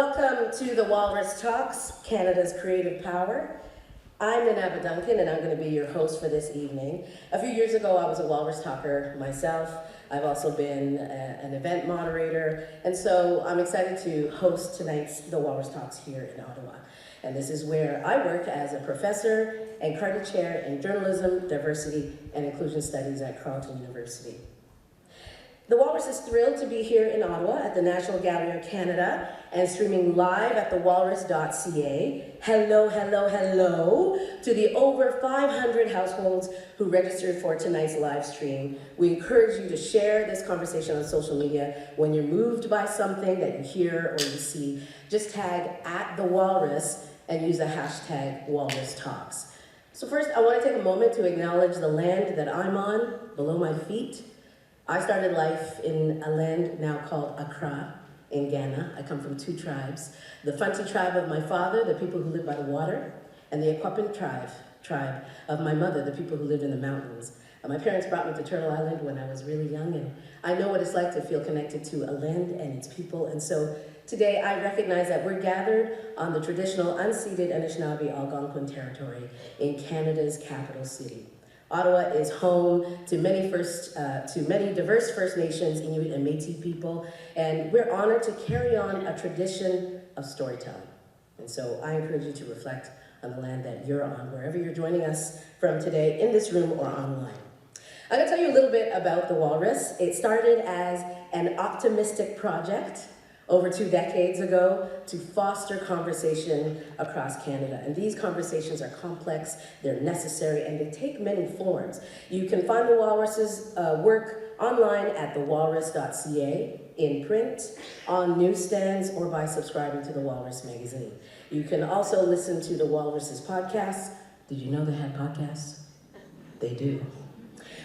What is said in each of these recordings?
Welcome to the Walrus Talks, Canada's Creative Power. I'm Ninaba Duncan, and I'm going to be your host for this evening. A few years ago, I was a Walrus talker myself. I've also been an event moderator, and so I'm excited to host tonight's The Walrus Talks here in Ottawa. And this is where I work as a professor and Carter Chair in Journalism, Diversity, and Inclusion Studies at Creighton University. The Walrus is thrilled to be here in Ottawa at the National Gallery of Canada and streaming live at thewalrus.ca. Hello, hello, hello to the over 500 households who registered for tonight's live stream. We encourage you to share this conversation on social media. When you're moved by something that you hear or you see, just tag @thewalrus and use the hashtag #WalrusTalks. So first, I want to take a moment to acknowledge the land that I'm on, below my feet. I started life in a land now called Accra in Ghana. I come from two tribes. The Fanti tribe of my father, the people who live by the water, and the Akwapin tribe of my mother, the people who live in the mountains. My parents brought me to Turtle Island when I was really young, and I know what it's like to feel connected to a land and its people. And so today I recognize that we're gathered on the traditional unceded Anishinaabe Algonquin territory in Canada's capital city. Ottawa is home to many diverse First Nations, Inuit, and Métis people, and we're honored to carry on a tradition of storytelling. And so I encourage you to reflect on the land that you're on, wherever you're joining us from today, in this room or online. I'm going to tell you a little bit about the Walrus. It started as an optimistic project over 2 decades ago to foster conversation across Canada. And these conversations are complex, they're necessary, and they take many forms. You can find the Walrus's work online at thewalrus.ca, in print, on newsstands, or by subscribing to the Walrus magazine. You can also listen to the Walrus's podcasts. Did you know they had podcasts? They do.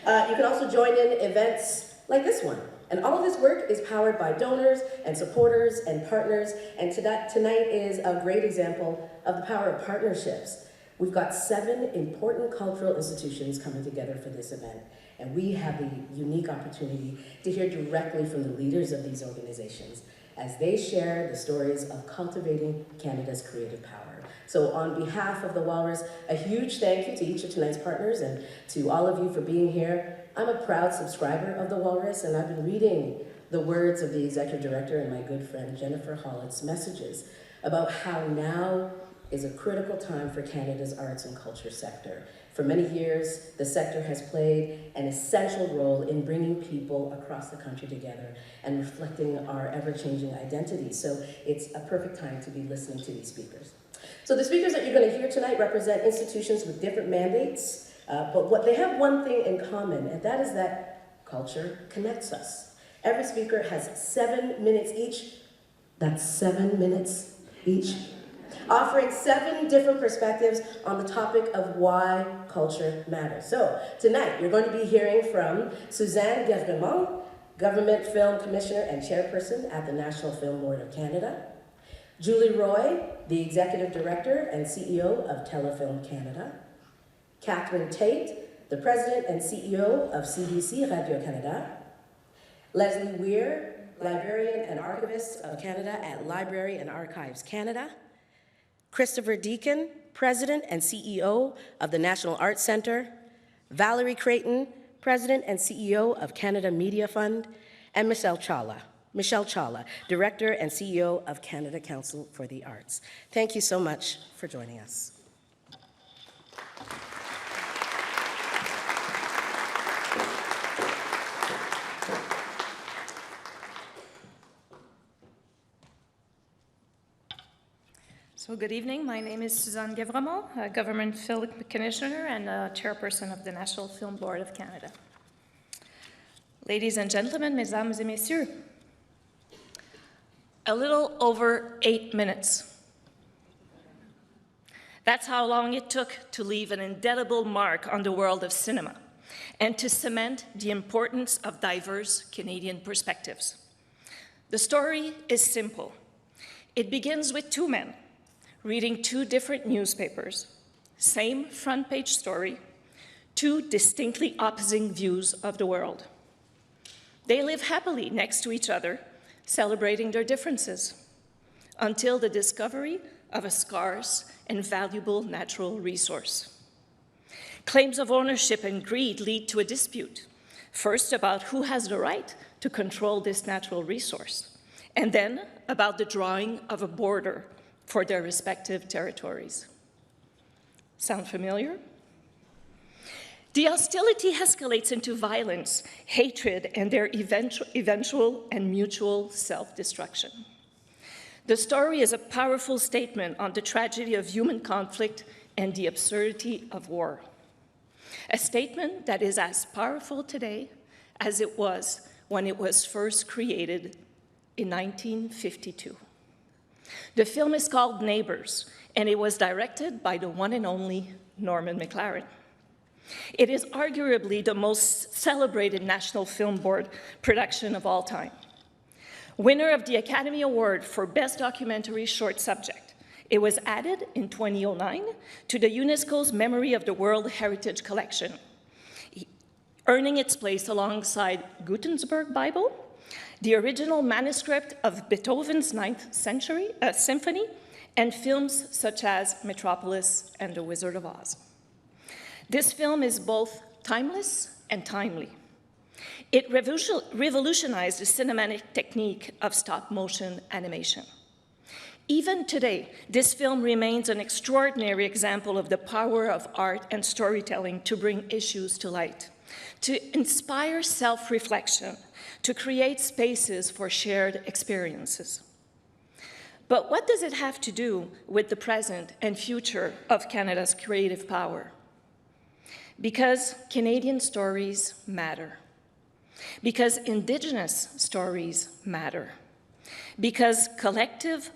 You can also join in events like this one. And all of this work is powered by donors and supporters and partners, and tonight is a great example of the power of partnerships. We've got 7 important cultural institutions coming together for this event, and we have the unique opportunity to hear directly from the leaders of these organizations as they share the stories of cultivating Canada's creative power. So on behalf of the Walrus, a huge thank you to each of tonight's partners and to all of you for being here. I'm a proud subscriber of the Walrus, and I've been reading the words of the executive director and my good friend Jennifer Hollett's messages about how now is a critical time for Canada's arts and culture sector. For many years, the sector has played an essential role in bringing people across the country together and reflecting our ever-changing identities. So it's a perfect time to be listening to these speakers. So the speakers that you're going to hear tonight represent institutions with different mandates, but what they have one thing in common, and that is that culture connects us. Every speaker has 7 minutes each. That's 7 minutes each, offering 7 different perspectives on the topic of why culture matters. So tonight, you're going to be hearing from Suzanne Guèvremont, Government Film Commissioner and Chairperson at the National Film Board of Canada. Julie Roy, the Executive Director and CEO of Telefilm Canada. Tait, the President and CEO of CBC Radio-Canada. Leslie Weir, Librarian and Archivist of Canada at Library and Archives Canada. Christopher Deacon, President and CEO of the National Arts Centre. Valerie Creighton, President and CEO of Canada Media Fund. And Michelle Chawla, Director and CEO of Canada Council for the Arts. Thank you so much for joining us. So good evening. My name is Suzanne Guèvremont, Government Film Commissioner and Chairperson of the National Film Board of Canada. Ladies and gentlemen, mesdames et messieurs, a little over 8 minutes. That's how long it took to leave an indelible mark on the world of cinema and to cement the importance of diverse Canadian perspectives. The story is simple. It begins with 2 men reading 2 different newspapers, same front page story, 2 distinctly opposing views of the world. They live happily next to each other, celebrating their differences. until the discovery of a scarce and valuable natural resource. Claims of ownership and greed lead to a dispute, first about who has the right to control this natural resource, and then about the drawing of a border for their respective territories. Sound familiar? The hostility escalates into violence, hatred, and their eventual and mutual self-destruction. The story is a powerful statement on the tragedy of human conflict and the absurdity of war. A statement that is as powerful today as it was when it was first created in 1952. The film is called Neighbors, and it was directed by the one and only Norman McLaren. It is arguably the most celebrated National Film Board production of all time. Winner of the Academy Award for Best Documentary Short Subject, it was added in 2009 to the UNESCO's Memory of the World Heritage Collection, earning its place alongside Gutenberg Bible, the original manuscript of Beethoven's Ninth Symphony, and films such as Metropolis and The Wizard of Oz. This film is both timeless and timely. It revolutionized the cinematic technique of stop-motion animation. Even today, this film remains an extraordinary example of the power of art and storytelling to bring issues to light, to inspire self-reflection, to create spaces for shared experiences. But what does it have to do with the present and future of Canada's creative power? Because Canadian stories matter. Because Indigenous stories matter. Because Canada's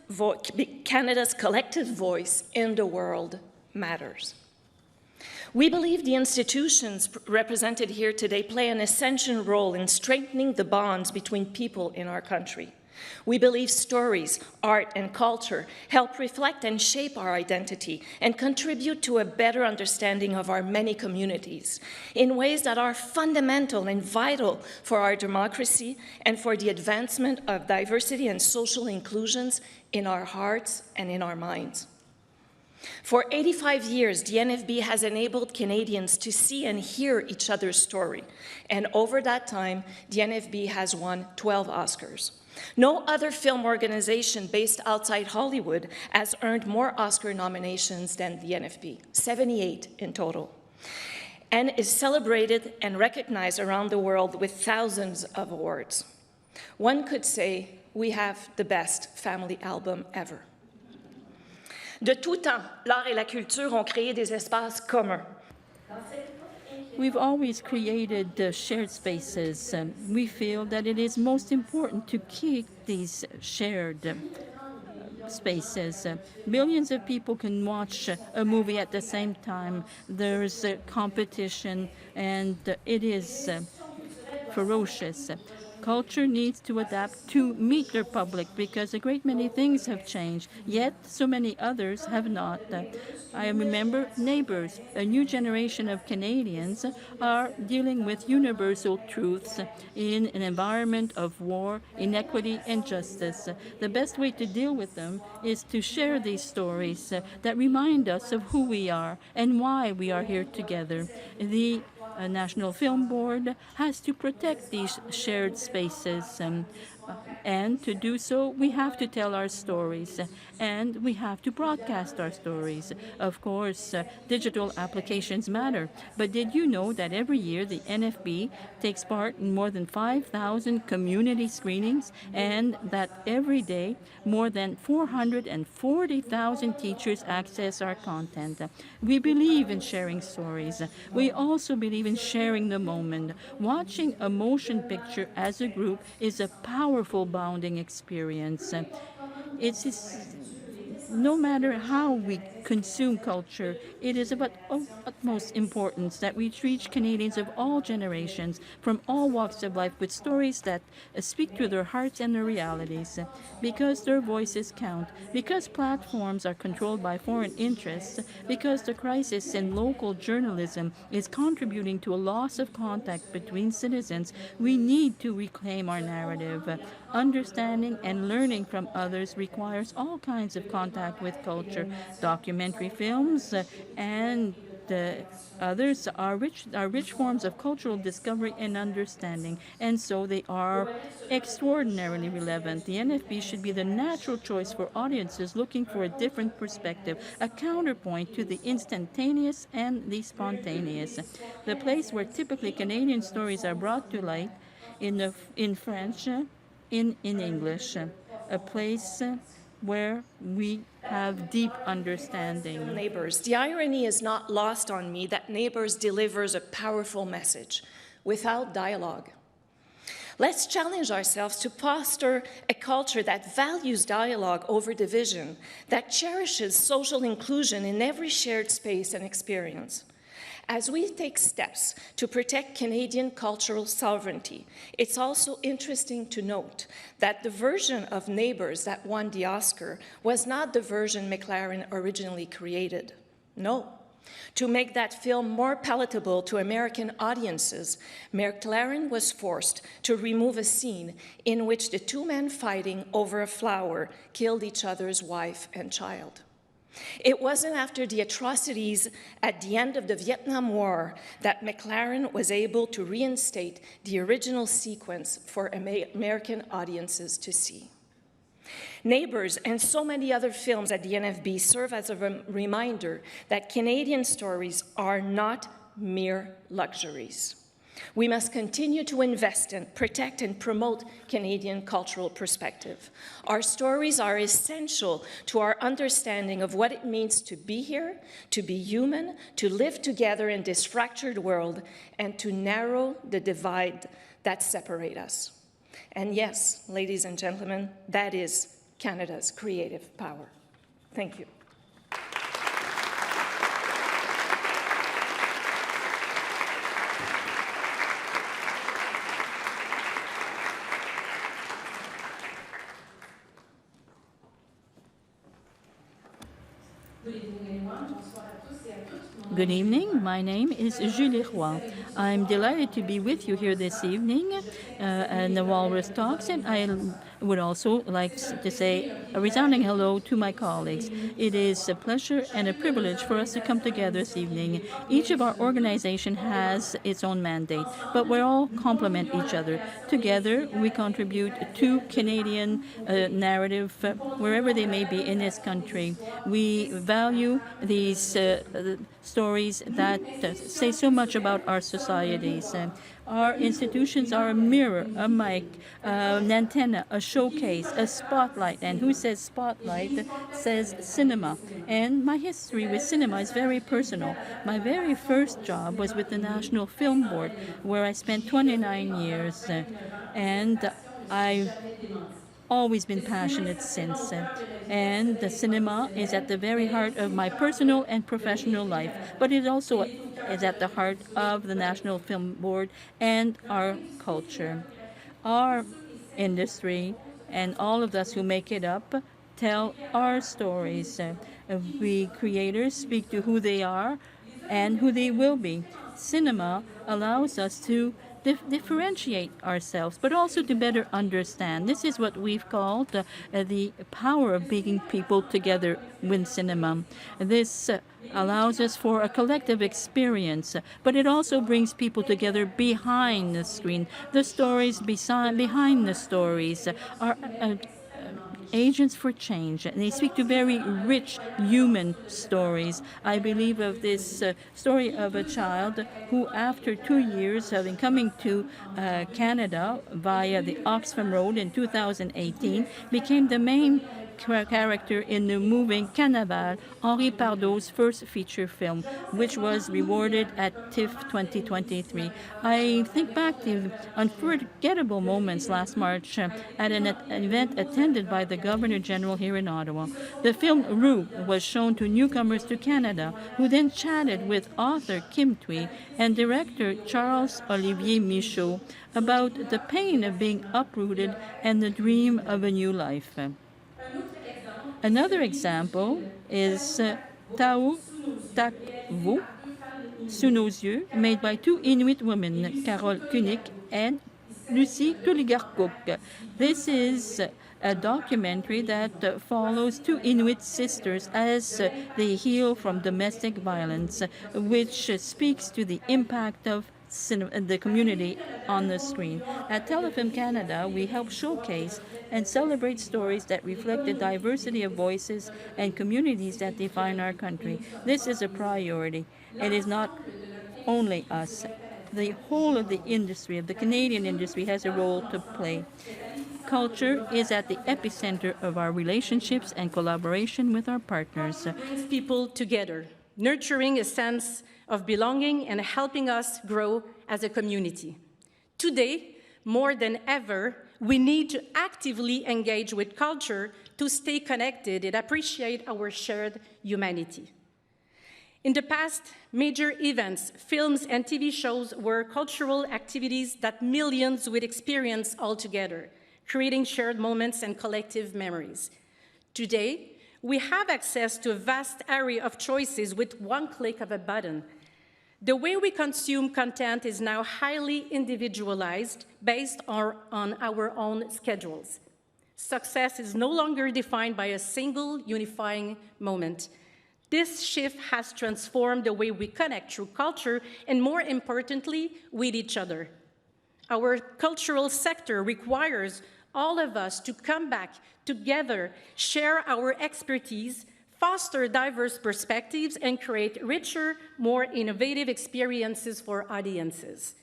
collective voice in the world matters. We believe the institutions represented here today play an essential role in strengthening the bonds between people in our country. We believe stories, art, and culture help reflect and shape our identity and contribute to a better understanding of our many communities in ways that are fundamental and vital for our democracy and for the advancement of diversity and social inclusions in our hearts and in our minds. For 85 years, the NFB has enabled Canadians to see and hear each other's story, and over that time, the NFB has won 12 Oscars. No other film organization based outside Hollywood has earned more Oscar nominations than the NFB, 78 in total, and is celebrated and recognized around the world with thousands of awards. One could say we have the best family album ever. De tout temps, l'art et la culture ont créé des espaces communs. We've always created shared spaces. We feel that it is most important to keep these shared spaces. Millions of people can watch a movie at the same time. There's competition, and it is ferocious. Culture needs to adapt to meet their public because a great many things have changed, yet so many others have not. I remember Neighbors. A new generation of Canadians are dealing with universal truths in an environment of war, inequity, and justice. The best way to deal with them is to share these stories that remind us of who we are and why we are here together. The National Film Board has to protect these shared spaces. And to do so, we have to tell our stories, and we have to broadcast our stories. Of course, digital applications matter, but did you know that every year the NFB takes part in more than 5,000 community screenings, and that every day more than 440,000 teachers access our content? We believe in sharing stories. We also believe in sharing the moment. Watching a motion picture as a group is a powerful bonding experience. no matter how we consume culture, it is of utmost importance that we reach Canadians of all generations, from all walks of life, with stories that speak to their hearts and their realities, because their voices count, because platforms are controlled by foreign interests, because the crisis in local journalism is contributing to a loss of contact between citizens. We need to reclaim our narrative. Understanding and learning from others requires all kinds of contact with culture. Documentary films and others are rich forms of cultural discovery and understanding, and so they are extraordinarily relevant. The NFB should be the natural choice for audiences looking for a different perspective, a counterpoint to the instantaneous and the spontaneous, the place where typically Canadian stories are brought to light in French, in English, a place where we have deep understanding. Neighbors. The irony is not lost on me that Neighbors delivers a powerful message without dialogue. Let's challenge ourselves to foster a culture that values dialogue over division, that cherishes social inclusion in every shared space and experience. As we take steps to protect Canadian cultural sovereignty, it's also interesting to note that the version of Neighbors that won the Oscar was not the version McLaren originally created. No. To make that film more palatable to American audiences, McLaren was forced to remove a scene in which the two men fighting over a flower killed each other's wife and child. It wasn't after the atrocities at the end of the Vietnam War that McLaren was able to reinstate the original sequence for American audiences to see. Neighbors and so many other films at the NFB serve as a reminder that Canadian stories are not mere luxuries. We must continue to invest in, protect, and promote Canadian cultural perspective. Our stories are essential to our understanding of what it means to be here, to be human, to live together in this fractured world, and to narrow the divide that separates us. And yes, ladies and gentlemen, that is Canada's creative power. Thank you. Good evening. My name is Julie Roy. I'm delighted to be with you here this evening in the Walrus Talks, and I would also like to say a resounding hello to my colleagues. It is a pleasure and a privilege for us to come together this evening. Each of our organization has its own mandate, but we all complement each other. Together, we contribute to Canadian narrative wherever they may be in this country. We value these stories that say so much about our societies. Our institutions are a mirror, a mic, an antenna, a showcase, a spotlight. And who says spotlight says cinema. And my history with cinema is very personal. My very first job was with the National Film Board, where I spent 29 years. And I've always been passionate since. And the cinema is at the very heart of my personal and professional life, but it also is at the heart of the National Film Board and our culture. Our industry and all of us who make it up tell our stories. We creators speak to who they are and who they will be. Cinema allows us to differentiate ourselves, but also to better understand. This is what we've called the power of bringing people together with cinema. This allows us for a collective experience, but it also brings people together behind the screen. The stories behind the stories are agents for change, and they speak to very rich human stories. I believe of this story of a child who, after 2 years of coming to Canada via the Oxfam Road in 2018, became the main character in the moving Carnaval, Henri Pardot's first feature film, which was rewarded at TIFF 2023. I think back to unforgettable moments last March at an event attended by the Governor General here in Ottawa. The film Rue was shown to newcomers to Canada, who then chatted with author Kim Thuy and director Charles Olivier Michaud about the pain of being uprooted and the dream of a new life. Another example is Tao Tak Vo, Sous nos yeux, made by two Inuit women, Carole Kunik and Lucie Tuligarkuk. This is a documentary that follows two Inuit sisters as they heal from domestic violence, which speaks to the impact of the community on the screen. At Telefilm Canada, we help showcase and celebrate stories that reflect the diversity of voices and communities that define our country. This is a priority. It is not only us. The whole of the industry, of the Canadian industry, has a role to play. Culture is at the epicenter of our relationships and collaboration with our partners. Brings people together, nurturing a sense of belonging and helping us grow as a community. Today, more than ever, we need to actively engage with culture to stay connected and appreciate our shared humanity. In the past, major events, films, and TV shows were cultural activities that millions would experience all together, creating shared moments and collective memories. Today, we have access to a vast array of choices with one click of a button. The way we consume content is now highly individualized based on our own schedules. Success is no longer defined by a single unifying moment. This shift has transformed the way we connect through culture and, more importantly, with each other. Our cultural sector requires all of us to come back together, share our expertise, foster diverse perspectives, and create richer, more innovative experiences for audiences.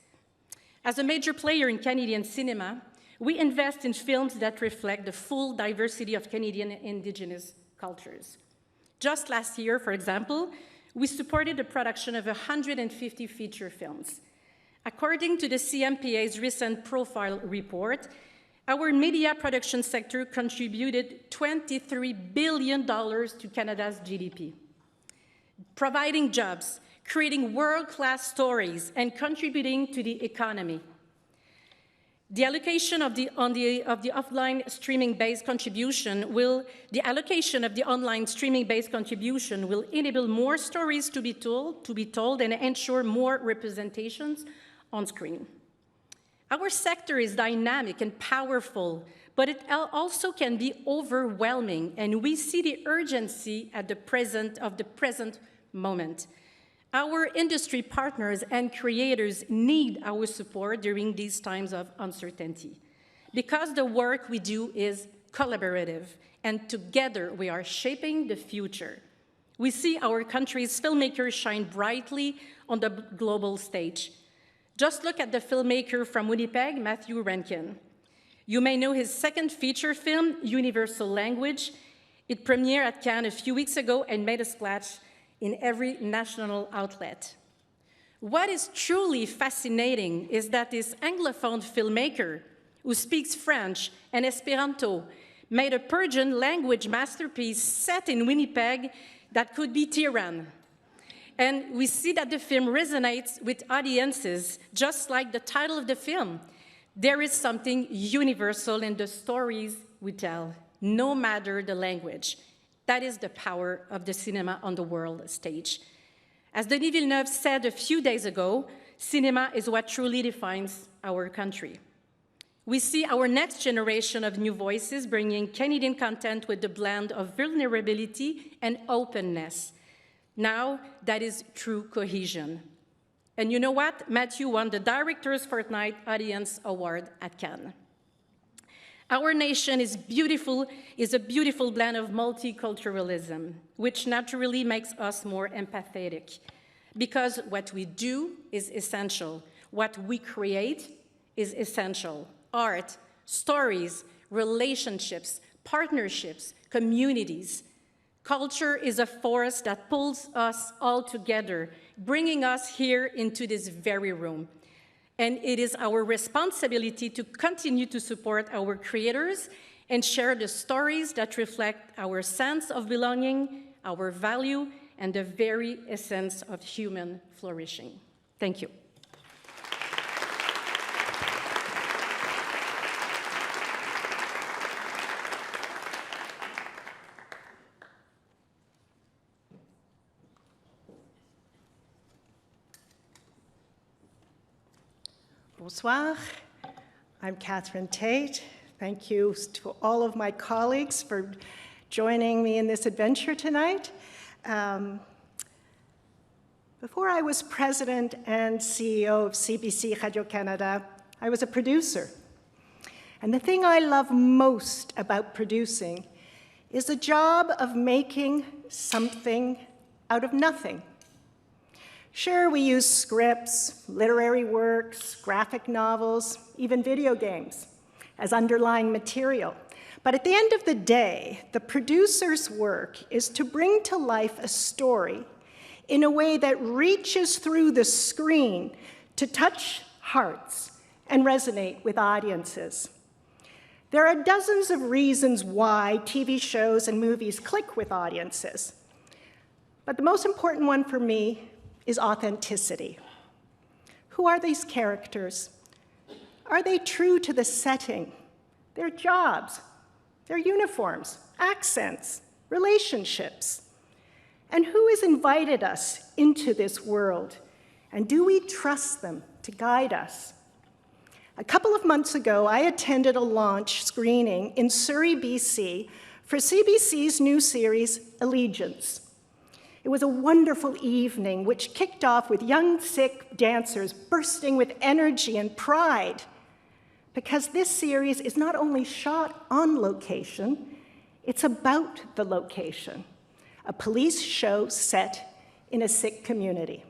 As a major player in Canadian cinema, we invest in films that reflect the full diversity of Canadian Indigenous cultures. Just last year, for example, we supported the production of 150 feature films. According to the CMPA's recent profile report, our media production sector contributed $23 billion to Canada's GDP, providing jobs, creating world-class stories, and contributing to the economy. The allocation of the online streaming-based contribution will enable more stories to be told and ensure more representations on screen. Our sector is dynamic and powerful, but it also can be overwhelming, and we see the urgency of the present moment. Our industry partners and creators need our support during these times of uncertainty, because the work we do is collaborative, and together we are shaping the future. We see our country's filmmakers shine brightly on the global stage. Just look at the filmmaker from Winnipeg, Matthew Rankin. You may know his second feature film, Universal Language. It premiered at Cannes a few weeks ago and made a splash in every national outlet. What is truly fascinating is that this Anglophone filmmaker, who speaks French and Esperanto, made a Persian language masterpiece set in Winnipeg that could be Tehran. And we see that the film resonates with audiences, just like the title of the film. There is something universal in the stories we tell, no matter the language. That is the power of the cinema on the world stage. As Denis Villeneuve said a few days ago, cinema is what truly defines our country. We see our next generation of new voices bringing Canadian content with the blend of vulnerability and openness. Now, that is true cohesion. And you know what? Matthew won the Director's Fortnight Audience Award at Cannes. Our nation is a beautiful blend of multiculturalism, which naturally makes us more empathetic, because what we do is essential. What we create is essential. Art, stories, relationships, partnerships, communities. Culture is a force that pulls us all together, bringing us here into this very room. And it is our responsibility to continue to support our creators and share the stories that reflect our sense of belonging, our value, and the very essence of human flourishing. Thank you. Bonsoir. I'm Catherine Tait. Thank you to all of my colleagues for joining me in this adventure tonight. Before I was president and CEO of CBC Radio-Canada, I was a producer. And the thing I love most about producing is the job of making something out of nothing. Sure, we use scripts, literary works, graphic novels, even video games as underlying material. But at the end of the day, the producer's work is to bring to life a story in a way that reaches through the screen to touch hearts and resonate with audiences. There are dozens of reasons why TV shows and movies click with audiences. But the most important one for me is authenticity. Who are these characters? Are they true to the setting, their jobs, their uniforms, accents, relationships? And who has invited us into this world? And do we trust them to guide us? A couple of months ago, I attended a launch screening in Surrey, BC, for CBC's new series, Allegiance. It was a wonderful evening, which kicked off with young Sikh dancers bursting with energy and pride, because this series is not only shot on location, it's about the location, a police show set in a Sikh community.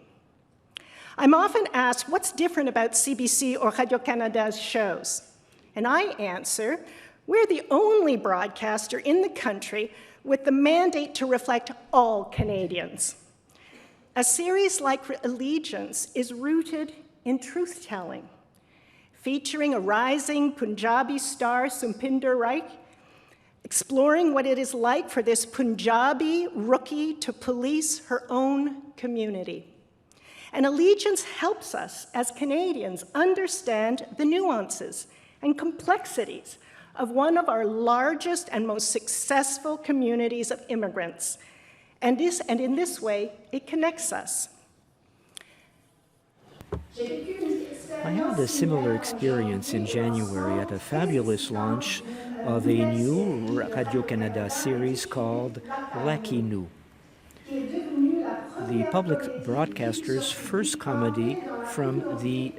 I'm often asked what's different about CBC or Radio-Canada's shows, and I answer, we're the only broadcaster in the country with the mandate to reflect all Canadians. A series like Allegiance is rooted in truth-telling, featuring a rising Punjabi star, Sumpinder Raik, exploring what it is like for this Punjabi rookie to police her own community. And Allegiance helps us as Canadians understand the nuances and complexities of one of our largest and most successful communities of immigrants. And in this way, it connects us. I had a similar experience in January at a fabulous launch of a new Radio-Canada series called Lucky Nous, the public broadcaster's first comedy from the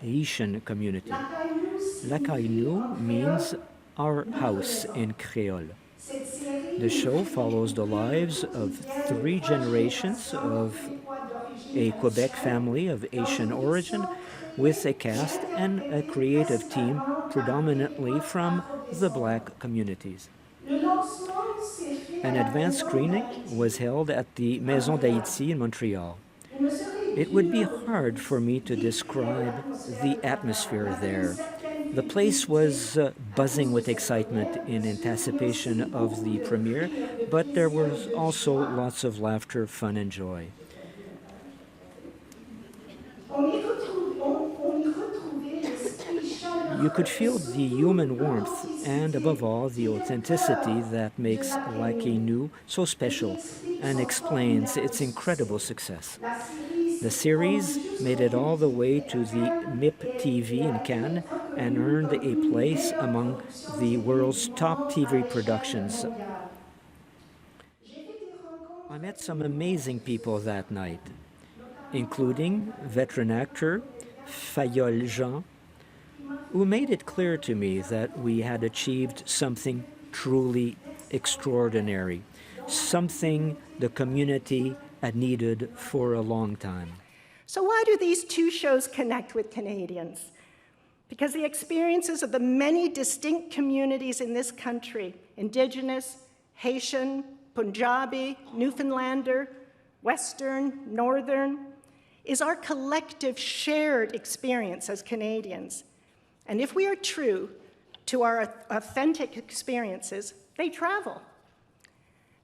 Haitian community. Lakay Nou means our house in Creole. The show follows the lives of 3 generations of a Quebec family of Haitian origin with a cast and a creative team predominantly from the Black communities. An advanced screening was held at the Maison d'Haïti in Montreal. It would be hard for me to describe the atmosphere there. The place was buzzing with excitement in anticipation of the premiere, but there was also lots of laughter, fun, and joy. You could feel the human warmth and, above all, the authenticity that makes Lucky Nou so special and explains its incredible success. The series made it all the way to the MIP TV in Cannes and earned a place among the world's top TV productions. I met some amazing people that night, including veteran actor Fayol Jean, who made it clear to me that we had achieved something truly extraordinary, something the community had needed for a long time. So why do these 2 shows connect with Canadians? because the experiences of the many distinct communities in this country, Indigenous, Haitian, Punjabi, Newfoundlander, Western, Northern, is our collective shared experience as Canadians. And if we are true to our authentic experiences, they travel.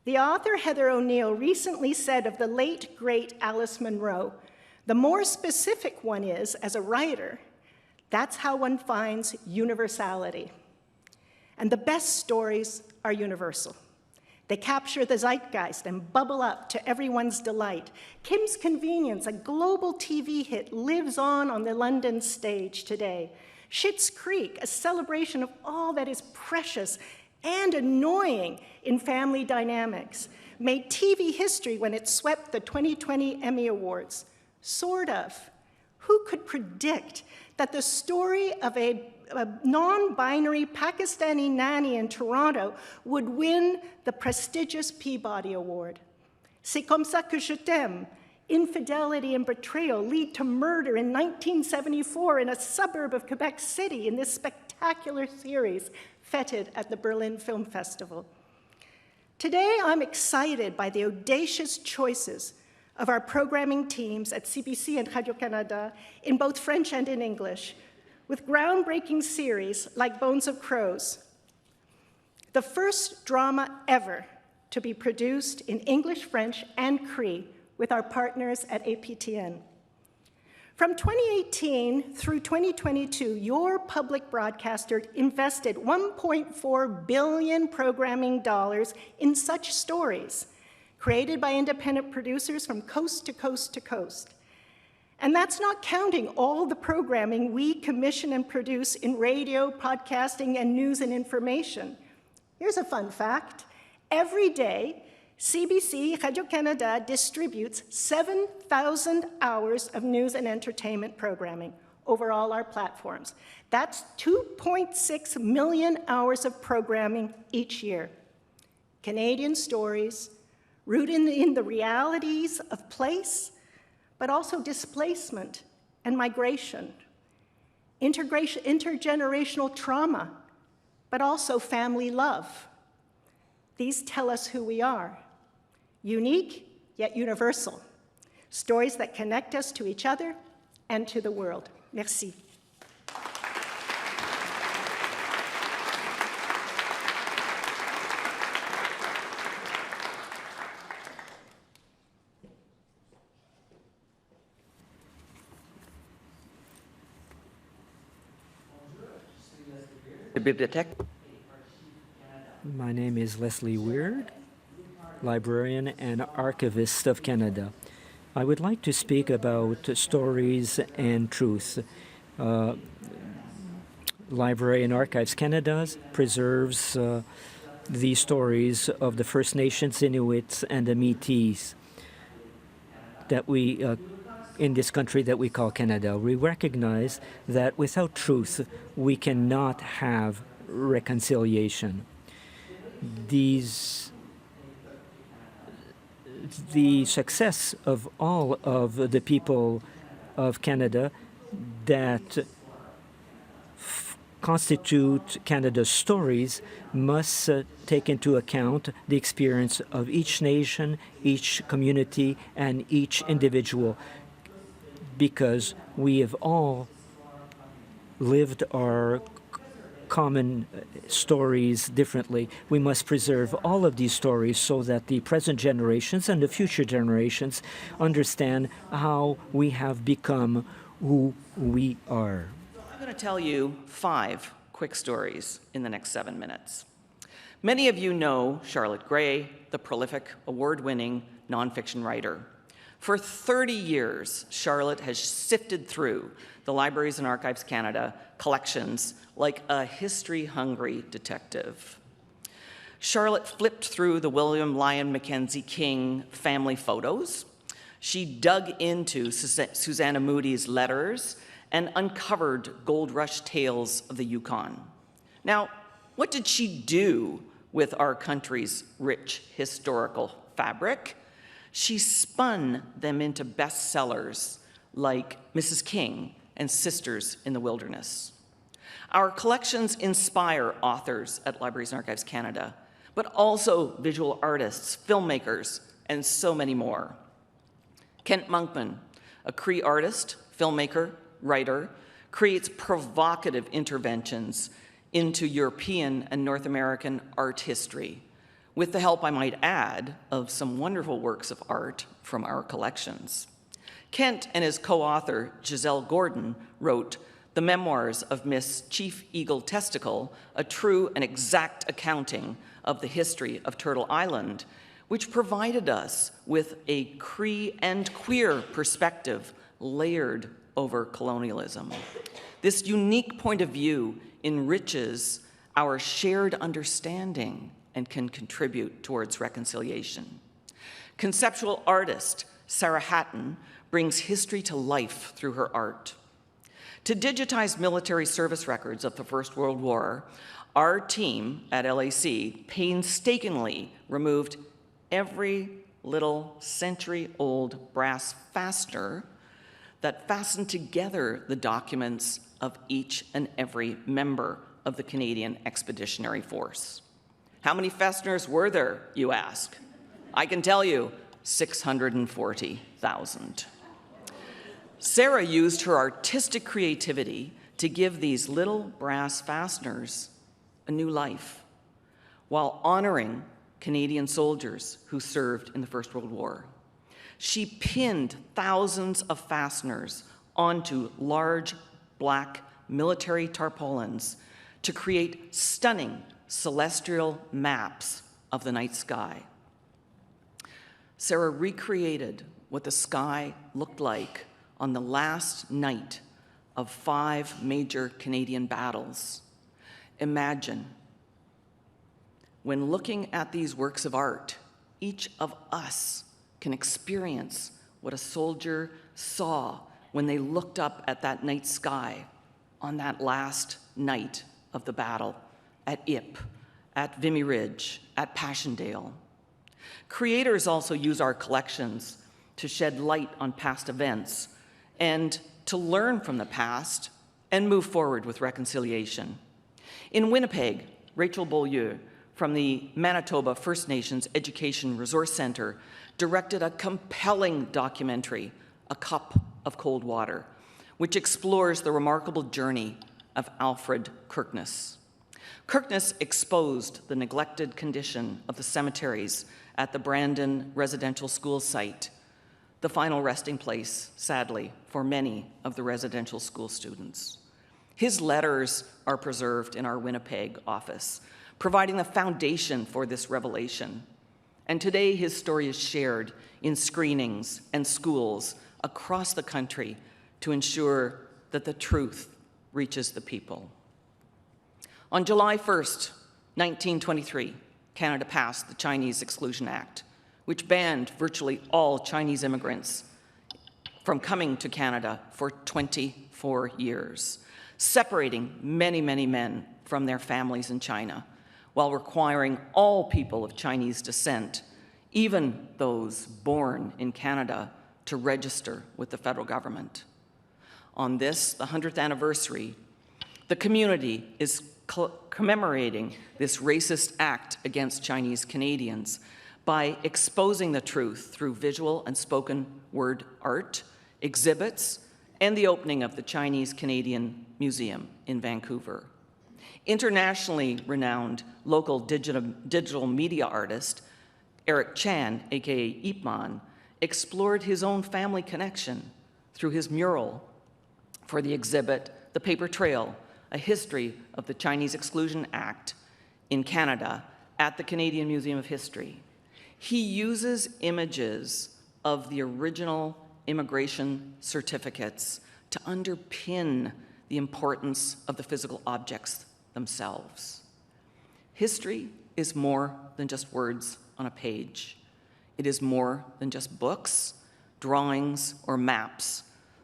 The author Heather O'Neill recently said of the late, great Alice Munro, the more specific one is as a writer, that's how one finds universality. And the best stories are universal. They capture the zeitgeist and bubble up to everyone's delight. Kim's Convenience, a global TV hit, lives on the London stage today. Schitt's Creek, a celebration of all that is precious and annoying in family dynamics, made TV history when it swept the 2020 Emmy Awards. Sort of. Who could predict that the story of a non-binary Pakistani nanny in Toronto would win the prestigious Peabody Award? C'est comme ça que je t'aime. Infidelity and betrayal lead to murder in 1974 in a suburb of Quebec City in this spectacular series feted at the Berlin Film Festival. Today, I'm excited by the audacious choices of our programming teams at CBC and Radio-Canada in both French and in English, with groundbreaking series like Bones of Crows, the first drama ever to be produced in English, French, and Cree with our partners at APTN. From 2018 through 2022, your public broadcaster invested $1.4 billion programming dollars in such stories, created by independent producers from coast to coast to coast. And that's not counting all the programming we commission and produce in radio, podcasting, and news and information. Here's a fun fact. Every day, CBC Radio-Canada distributes 7,000 hours of news and entertainment programming over all our platforms. That's 2.6 million hours of programming each year. Canadian stories, rooted in the realities of place, but also displacement and migration, intergenerational trauma, but also family love. These tell us who we are. Unique, yet universal. Stories that connect us to each other and to the world. Merci. My name is Leslie Weir, Librarian and Archivist of Canada. I would like to speak about stories and truth. Library and Archives Canada preserves the stories of the First Nations, Inuits, and the Métis that we in this country that we call Canada. We recognize that without truth, we cannot have reconciliation. The success of all of the people of Canada that constitute Canada's stories must take into account the experience of each nation, each community, and each individual, because we have all lived our common stories differently. We must preserve all of these stories so that the present generations and the future generations understand how we have become who we are. I'm going to tell you 5 quick stories in the next 7 minutes. Many of you know Charlotte Gray, the prolific, award-winning nonfiction writer. For 30 years, Charlotte has sifted through the Libraries and Archives Canada collections like a history-hungry detective. Charlotte flipped through the William Lyon Mackenzie King family photos. She dug into Susanna Moody's letters and uncovered gold rush tales of the Yukon. Now, what did she do with our country's rich historical fabric? She spun them into bestsellers like Mrs. King and Sisters in the Wilderness. Our collections inspire authors at Libraries and Archives Canada, but also visual artists, filmmakers, and so many more. Kent Monkman, a Cree artist, filmmaker, writer, creates provocative interventions into European and North American art history, with the help, I might add, of some wonderful works of art from our collections. Kent and his co-author, Giselle Gordon, wrote The Memoirs of Miss Chief Eagle Testicle, a true and exact accounting of the history of Turtle Island, which provided us with a Cree and queer perspective layered over colonialism. This unique point of view enriches our shared understanding and can contribute towards reconciliation. Conceptual artist Sarah Hatton brings history to life through her art. To digitize military service records of the First World War, our team at LAC painstakingly removed every little century-old brass fastener that fastened together the documents of each and every member of the Canadian Expeditionary Force. How many fasteners were there, you ask? I can tell you, 640,000. Sarah used her artistic creativity to give these little brass fasteners a new life, while honoring Canadian soldiers who served in the First World War. She pinned thousands of fasteners onto large black military tarpaulins to create stunning celestial maps of the night sky. Sarah recreated what the sky looked like on the last night of 5 major Canadian battles. Imagine, when looking at these works of art, each of us can experience what a soldier saw when they looked up at that night sky on that last night of the battle at Ypres, at Vimy Ridge, at Passchendaele. Creators also use our collections to shed light on past events and to learn from the past and move forward with reconciliation. In Winnipeg, Rachel Beaulieu from the Manitoba First Nations Education Resource Centre directed a compelling documentary, A Cup of Cold Water, which explores the remarkable journey of Alfred Kirkness. Kirkness exposed the neglected condition of the cemeteries at the Brandon Residential School site, the final resting place, sadly, for many of the residential school students. His letters are preserved in our Winnipeg office, providing the foundation for this revelation. And today his story is shared in screenings and schools across the country to ensure that the truth reaches the people. On July 1st, 1923, Canada passed the Chinese Exclusion Act, which banned virtually all Chinese immigrants from coming to Canada for 24 years, separating many, many men from their families in China, while requiring all people of Chinese descent, even those born in Canada, to register with the federal government. On this, the 100th anniversary, the community is commemorating this racist act against Chinese Canadians by exposing the truth through visual and spoken word art, exhibits, and the opening of the Chinese Canadian Museum in Vancouver. Internationally renowned local digital media artist Eric Chan, aka Ip Man, explored his own family connection through his mural for the exhibit The Paper Trail, a history of the Chinese Exclusion Act in Canada at the Canadian Museum of History. He uses images of the original immigration certificates to underpin the importance of the physical objects themselves. History is more than just words on a page. It is more than just books, drawings, or maps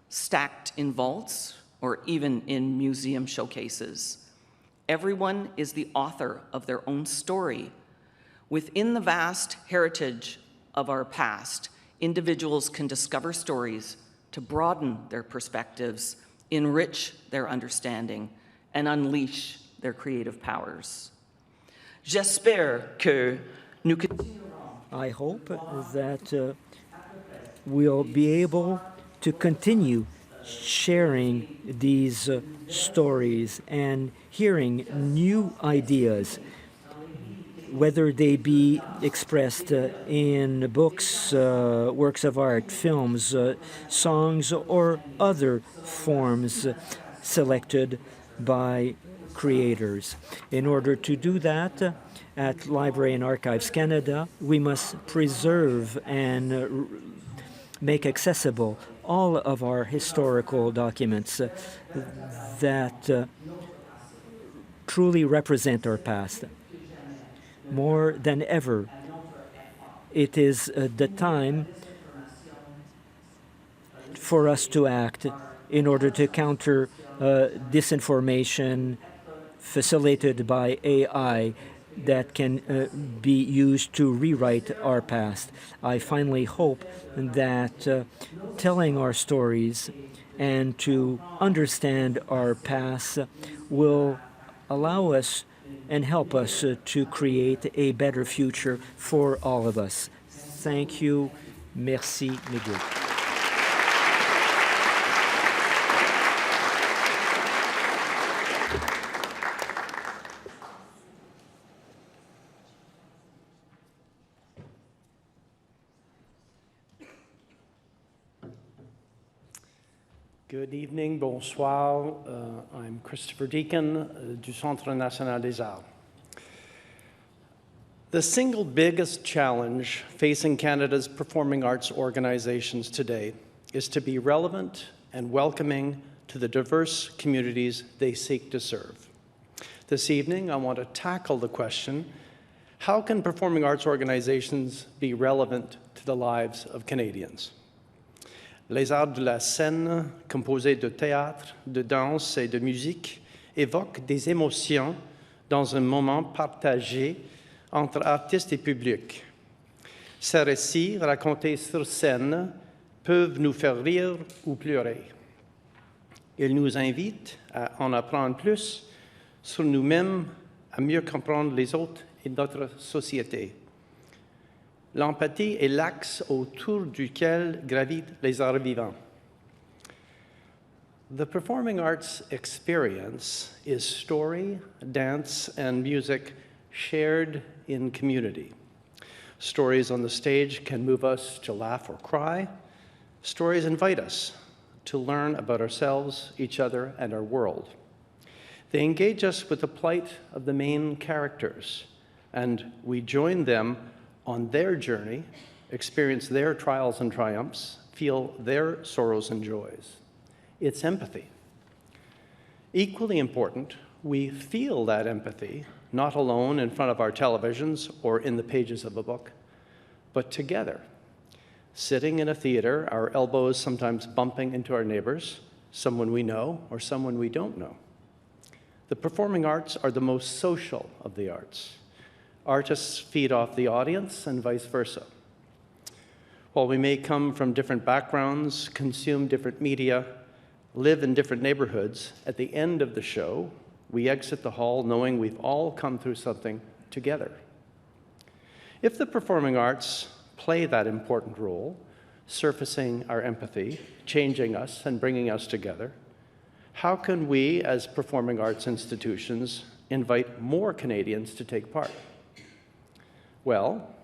stacked in vaults or even in museum showcases. Everyone is the author of their own story. Within the vast heritage of our past, individuals can discover stories to broaden their perspectives, enrich their understanding, and unleash their creative powers. J'espère que nous I hope that we'll be able to continue sharing these stories and hearing new ideas, whether they be expressed in books, works of art, films, songs, or other forms selected by creators. In order to do that, at Library and Archives Canada, we must preserve and make accessible all of our historical documents that truly represent our past. More than ever, it is the time for us to act in order to counter disinformation facilitated by AI that can be used to rewrite our past. I finally hope that telling our stories and to understand our past will allow us and help us to create a better future for all of us. Thank you. Merci, Miguel. Good evening, bonsoir. I'm Christopher Deacon du Centre National des Arts. The single biggest challenge facing Canada's performing arts organizations today is to be relevant and welcoming to the diverse communities they seek to serve. This evening, I want to tackle the question, how can performing arts organizations be relevant to the lives of Canadians? Les arts de la scène, composés de théâtre, de danse et de musique, évoquent des émotions dans un moment partagé entre artistes et public. Ces récits, racontés sur scène, peuvent nous faire rire ou pleurer. Ils nous invitent à en apprendre plus sur nous-mêmes, à mieux comprendre les autres et notre société. L'empathie est l'axe autour duquel gravitent les arts vivants. The performing arts experience is story, dance, and music shared in community. Stories on the stage can move us to laugh or cry. Stories invite us to learn about ourselves, each other, and our world. They engage us with the plight of the main characters, and we join them on their journey, experience their trials and triumphs, feel their sorrows and joys. It's empathy. Equally important, we feel that empathy, not alone in front of our televisions or in the pages of a book, but together, sitting in a theater, our elbows sometimes bumping into our neighbors, someone we know or someone we don't know. The performing arts are the most social of the arts. Artists feed off the audience and vice versa. While we may come from different backgrounds, consume different media, live in different neighborhoods, at the end of the show, we exit the hall knowing we've all come through something together. If the performing arts play that important role, surfacing our empathy, changing us and bringing us together, how can we as performing arts institutions invite more Canadians to take part? Well,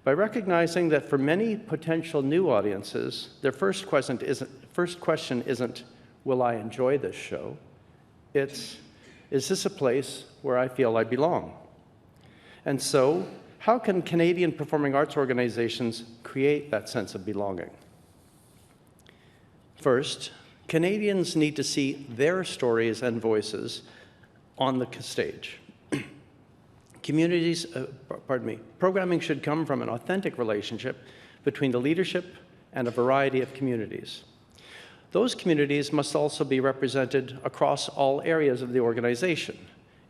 by recognizing that for many potential new audiences, their first question isn't, will I enjoy this show? It's, is this a place where I feel I belong? And so, how can Canadian performing arts organizations create that sense of belonging? First, Canadians need to see their stories and voices on the stage. Programming should come from an authentic relationship between the leadership and a variety of communities. Those communities must also be represented across all areas of the organization,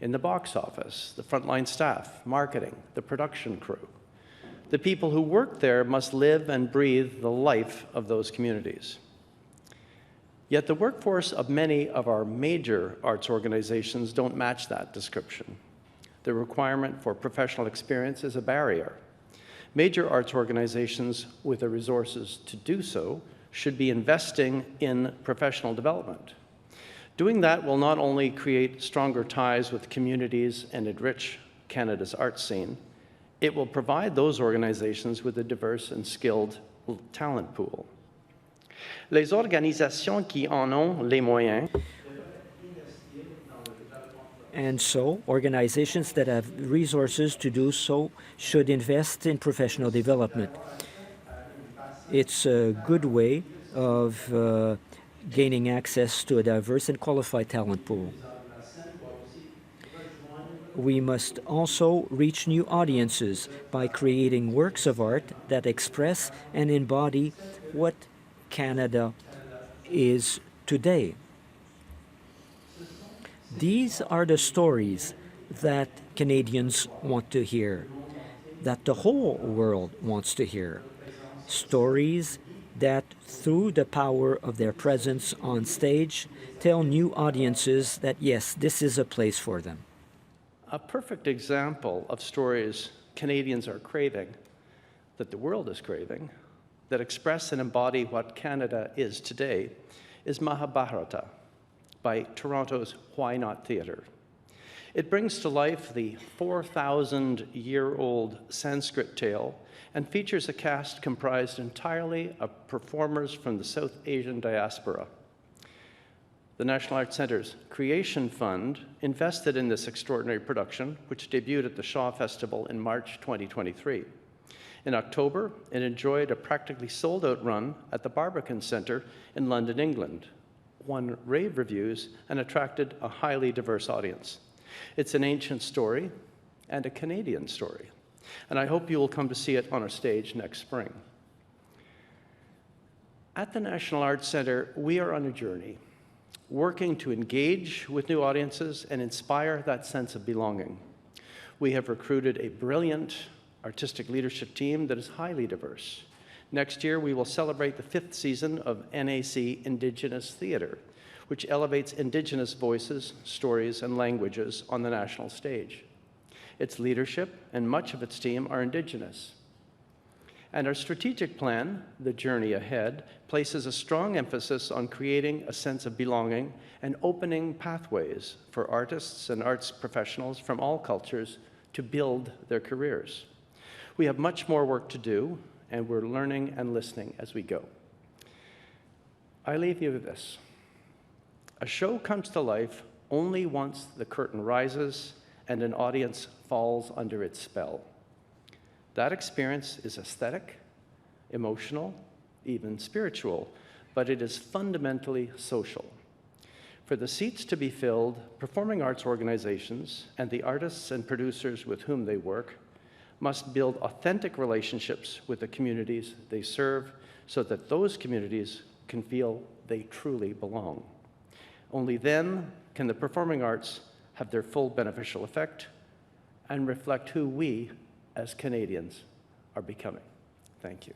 in the box office, the frontline staff, marketing, the production crew. The people who work there must live and breathe the life of those communities. Yet the workforce of many of our major arts organizations don't match that description. The requirement for professional experience is a barrier. Major arts organizations with the resources to do so should be investing in professional development. Doing that will not only create stronger ties with communities and enrich Canada's arts scene, it will provide those organizations with a diverse and skilled talent pool. Les organisations qui en ont les moyens. And so, organizations that have resources to do so should invest in professional development. It's a good way of gaining access to a diverse and qualified talent pool. We must also reach new audiences by creating works of art that express and embody what Canada is today. These are the stories that Canadians want to hear, that the whole world wants to hear. Stories that, through the power of their presence on stage, tell new audiences that, yes, this is a place for them. A perfect example of stories Canadians are craving, that the world is craving, that express and embody what Canada is today, is Mahabharata by Toronto's Why Not Theatre. It brings to life the 4,000-year-old Sanskrit tale and features a cast comprised entirely of performers from the South Asian diaspora. The National Arts Centre's Creation Fund invested in this extraordinary production, which debuted at the Shaw Festival in March 2023. In October, it enjoyed a practically sold-out run at the Barbican Centre in London, England, won rave reviews, and attracted a highly diverse audience. It's an ancient story and a Canadian story, and I hope you will come to see it on our stage next spring. At the National Arts Centre, we are on a journey, working to engage with new audiences and inspire that sense of belonging. We have recruited a brilliant artistic leadership team that is highly diverse. Next year, we will celebrate the 5th season of NAC Indigenous Theatre, which elevates Indigenous voices, stories, and languages on the national stage. Its leadership and much of its team are Indigenous. And our strategic plan, The Journey Ahead, places a strong emphasis on creating a sense of belonging and opening pathways for artists and arts professionals from all cultures to build their careers. We have much more work to do, and we're learning and listening as we go. I leave you with this. A show comes to life only once the curtain rises and an audience falls under its spell. That experience is aesthetic, emotional, even spiritual, but it is fundamentally social. For the seats to be filled, performing arts organizations and the artists and producers with whom they work must build authentic relationships with the communities they serve so that those communities can feel they truly belong. Only then can the performing arts have their full beneficial effect and reflect who we, as Canadians, are becoming. Thank you.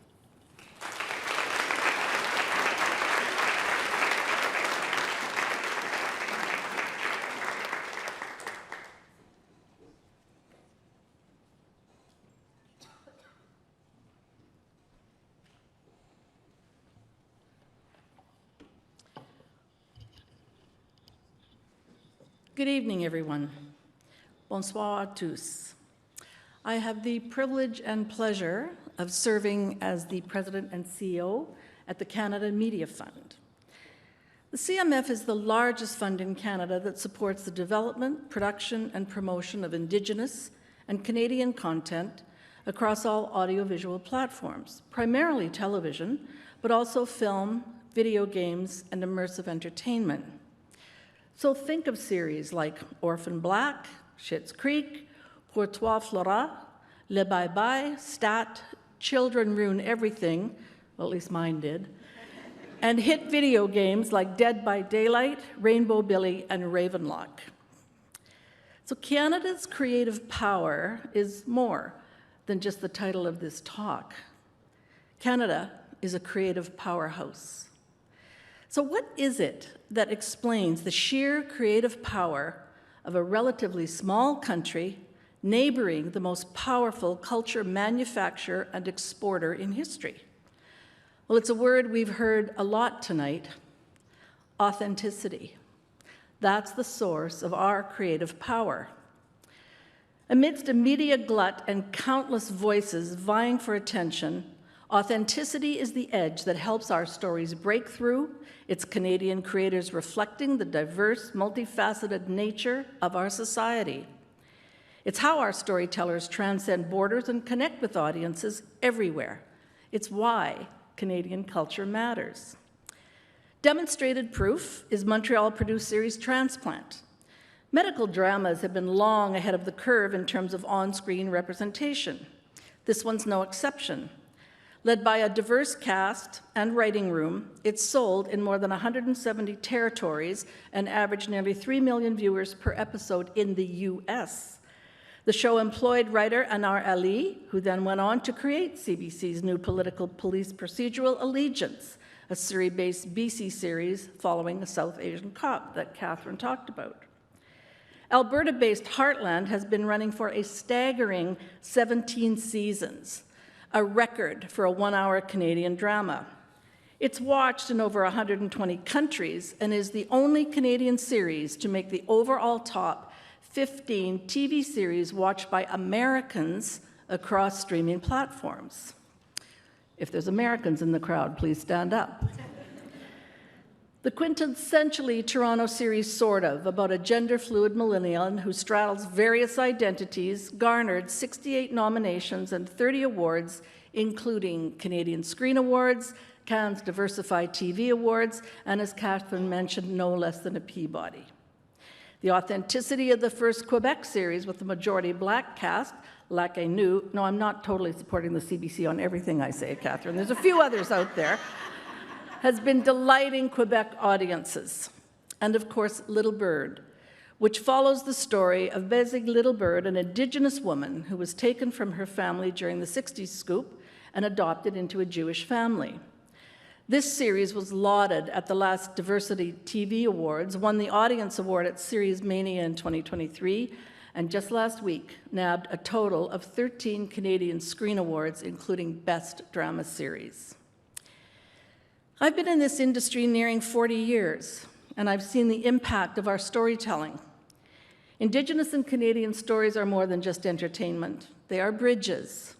Good evening, everyone. Bonsoir à tous. I have the privilege and pleasure of serving as the President and CEO at the Canada Media Fund. The CMF is the largest fund in Canada that supports the development, production, and promotion of Indigenous and Canadian content across all audiovisual platforms, primarily television, but also film, video games, and immersive entertainment. So think of series like Orphan Black, Schitt's Creek, Pour Toi Flora, Le Bye Bye, Stat, Children Ruin Everything, well, at least mine did, and hit video games like Dead by Daylight, Rainbow Billy, and Ravenlock. So Canada's creative power is more than just the title of this talk. Canada is a creative powerhouse. So what is it that explains the sheer creative power of a relatively small country neighboring the most powerful culture manufacturer and exporter in history? Well, it's a word we've heard a lot tonight: authenticity. That's the source of our creative power. Amidst a media glut and countless voices vying for attention, authenticity is the edge that helps our stories break through. It's Canadian creators reflecting the diverse, multifaceted nature of our society. It's how our storytellers transcend borders and connect with audiences everywhere. It's why Canadian culture matters. Demonstrated proof is Montreal-produced series Transplant. Medical dramas have been long ahead of the curve in terms of on-screen representation. This one's no exception. Led by a diverse cast and writing room, it's sold in more than 170 territories and averaged nearly 3 million viewers per episode in the US. The show employed writer Anar Ali, who then went on to create CBC's new political police procedural Allegiance, a Surrey-based BC series following the South Asian cop that Catherine talked about. Alberta-based Heartland has been running for a staggering 17 seasons, a record for a one-hour Canadian drama. It's watched in over 120 countries and is the only Canadian series to make the overall top 15 TV series watched by Americans across streaming platforms. If there's Americans in the crowd, please stand up. The quintessentially Toronto series Sort of, about a gender-fluid millennial who straddles various identities, garnered 68 nominations and 30 awards, including Canadian Screen Awards, Cannes Diversified TV Awards, and, as Catherine mentioned, no less than a Peabody. The authenticity of the first Quebec series with the majority black cast, like I knew, no, I'm not totally supporting the CBC on everything I say, Catherine. There's a few others out there, has been delighting Quebec audiences. And of course, Little Bird, which follows the story of Bezig Little Bird, an Indigenous woman who was taken from her family during the 60s scoop and adopted into a Jewish family. This series was lauded at the last Diversity TV Awards, won the Audience Award at Series Mania in 2023, and just last week nabbed a total of 13 Canadian Screen Awards, including Best Drama Series. I've been in this industry nearing 40 years, and I've seen the impact of our storytelling. Indigenous and Canadian stories are more than just entertainment. They are bridges.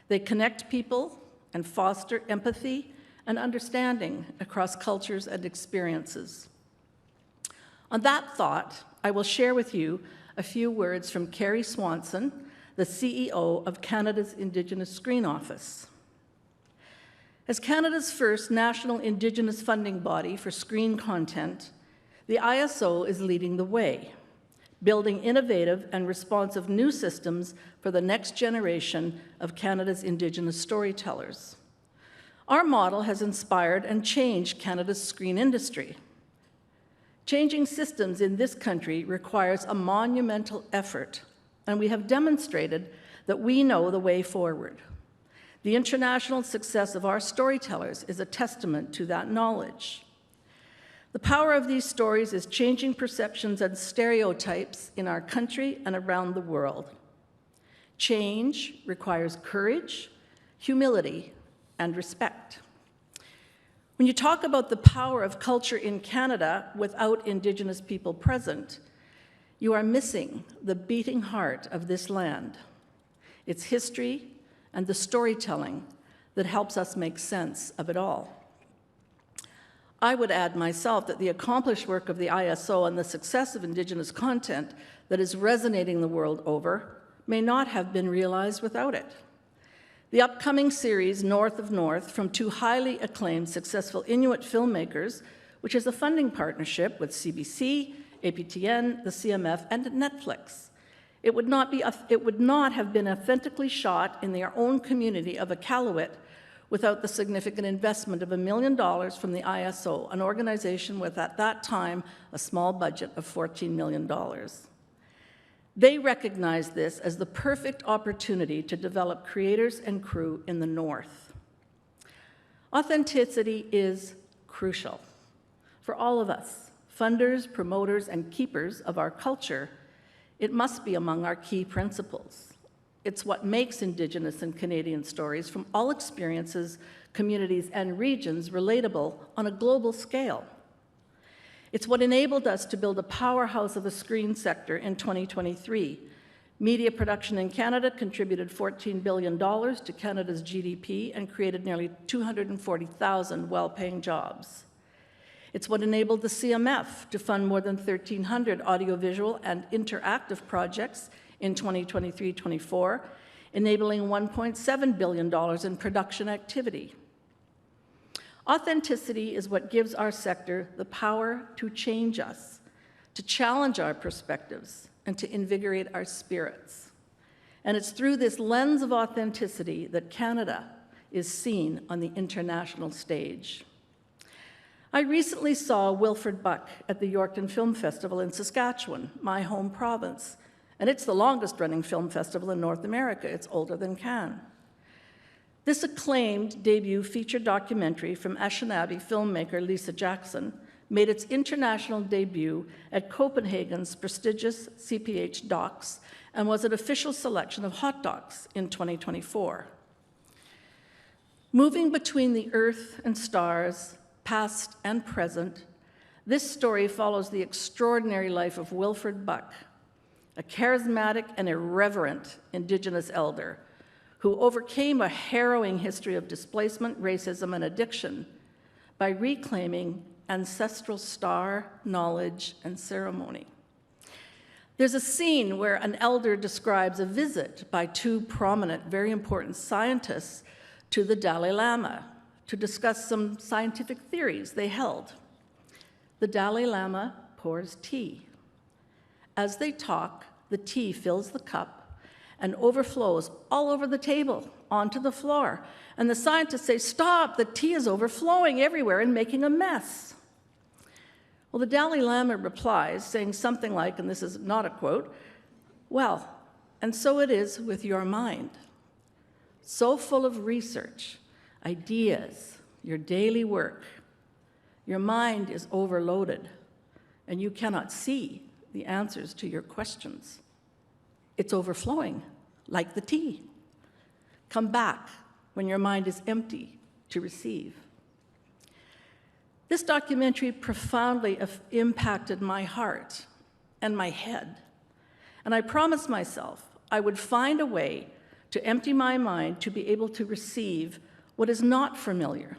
They connect people and foster empathy and understanding across cultures and experiences. On that thought, I will share with you a few words from Carrie Swanson, the CEO of Canada's Indigenous Screen Office. As Canada's first national Indigenous funding body for screen content, the ISO is leading the way, building innovative and responsive new systems for the next generation of Canada's Indigenous storytellers. Our model has inspired and changed Canada's screen industry. Changing systems in this country requires a monumental effort, and we have demonstrated that we know the way forward. The international success of our storytellers is a testament to that knowledge. The power of these stories is changing perceptions and stereotypes in our country and around the world. Change requires courage, humility, and respect. When you talk about the power of culture in Canada without Indigenous people present, you are missing the beating heart of this land, its history, and the storytelling that helps us make sense of it all. I would add myself that the accomplished work of the ISO and the success of Indigenous content that is resonating the world over may not have been realized without it. The upcoming series, North of North, from two highly acclaimed, successful Inuit filmmakers, which is a funding partnership with CBC, APTN, the CMF, and Netflix. It would not have been authentically shot in their own community of Iqaluit without the significant investment of $1 million from the ISO, an organization with, at that time, a small budget of $14 million. They recognized this as the perfect opportunity to develop creators and crew in the North. Authenticity is crucial. For all of us, funders, promoters, and keepers of our culture, it must be among our key principles. It's what makes Indigenous and Canadian stories from all experiences, communities, and regions relatable on a global scale. It's what enabled us to build a powerhouse of a screen sector in 2023. Media production in Canada contributed $14 billion to Canada's GDP and created nearly 240,000 well-paying jobs. It's what enabled the CMF to fund more than 1,300 audiovisual and interactive projects in 2023-24, enabling $1.7 billion in production activity. Authenticity is what gives our sector the power to change us, to challenge our perspectives, and to invigorate our spirits. And it's through this lens of authenticity that Canada is seen on the international stage. I recently saw Wilfred Buck at the Yorkton Film Festival in Saskatchewan, my home province, and it's the longest-running film festival in North America. It's older than Cannes. This acclaimed debut feature documentary from Anishinaabe filmmaker Lisa Jackson made its international debut at Copenhagen's prestigious CPH Docs and was an official selection of Hot Docs in 2024. Moving between the earth and stars, past and present, this story follows the extraordinary life of Wilfred Buck, a charismatic and irreverent Indigenous elder who overcame a harrowing history of displacement, racism, and addiction by reclaiming ancestral star, knowledge, and ceremony. There's a scene where an elder describes a visit by two prominent, very important scientists to the Dalai Lama to discuss some scientific theories they held. The Dalai Lama pours tea. As they talk, the tea fills the cup and overflows all over the table, onto the floor. And the scientists say, "Stop, the tea is overflowing everywhere and making a mess." Well, the Dalai Lama replies, saying something like, and this is not a quote, "Well, and so it is with your mind. So full of research, ideas, your daily work, your mind is overloaded, and you cannot see the answers to your questions. It's overflowing, like the tea. Come back when your mind is empty to receive." This documentary profoundly impacted my heart and my head, and I promised myself I would find a way to empty my mind to be able to receive what is not familiar